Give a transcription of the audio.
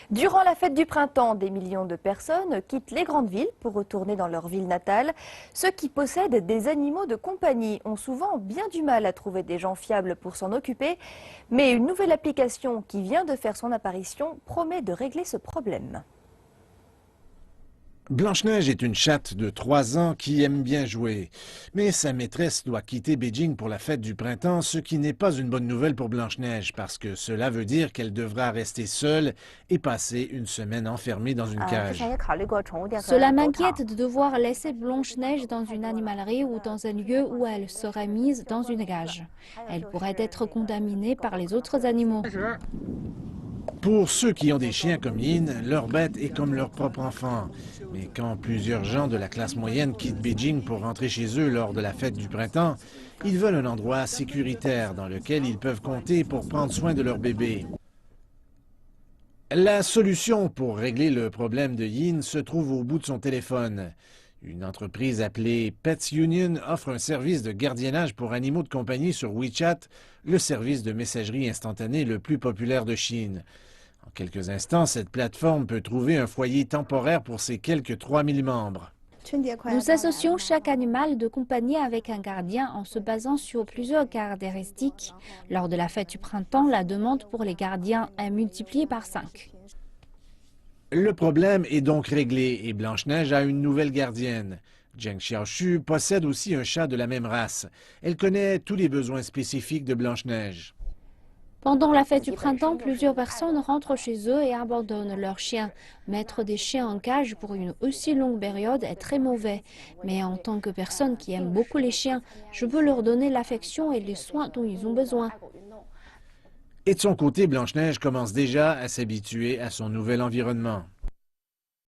Durant la fête du printemps, des millions de personnes quittent les grandes villes pour retourner dans leur ville natale. Ceux qui possèdent des animaux de compagnie ont souvent bien du mal à trouver des gens fiables pour s'en occuper. Mais une nouvelle application qui vient de faire son apparition promet de régler ce problème. Blanche-Neige est une chatte de 3 ans qui aime bien jouer. Mais sa maîtresse doit quitter Beijing pour la fête du printemps, ce qui n'est pas une bonne nouvelle pour Blanche-Neige, parce que cela veut dire qu'elle devra rester seule et passer une semaine enfermée dans une cage. Cela m'inquiète de devoir laisser Blanche-Neige dans une animalerie ou dans un lieu où elle serait mise dans une cage. Elle pourrait être contaminée par les autres animaux. Pour ceux qui ont des chiens comme Yin, leur bête est comme leur propre enfant. Mais quand plusieurs gens de la classe moyenne quittent Beijing pour rentrer chez eux lors de la fête du printemps, ils veulent un endroit sécuritaire dans lequel ils peuvent compter pour prendre soin de leur bébé. La solution pour régler le problème de Yin se trouve au bout de son téléphone. Une entreprise appelée Pets Union offre un service de gardiennage pour animaux de compagnie sur WeChat, le service de messagerie instantanée le plus populaire de Chine. En quelques instants, cette plateforme peut trouver un foyer temporaire pour ses quelques 3000 membres. Nous associons chaque animal de compagnie avec un gardien en se basant sur plusieurs caractéristiques. Lors de la fête du printemps, la demande pour les gardiens est multipliée par 5. Le problème est donc réglé et Blanche-Neige a une nouvelle gardienne. Zheng Xiaoshu possède aussi un chat de la même race. Elle connaît tous les besoins spécifiques de Blanche-Neige. Pendant la fête du printemps, plusieurs personnes rentrent chez eux et abandonnent leurs chiens. Mettre des chiens en cage pour une aussi longue période est très mauvais. Mais en tant que personne qui aime beaucoup les chiens, je peux leur donner l'affection et les soins dont ils ont besoin. Et de son côté, Blanche-Neige commence déjà à s'habituer à son nouvel environnement.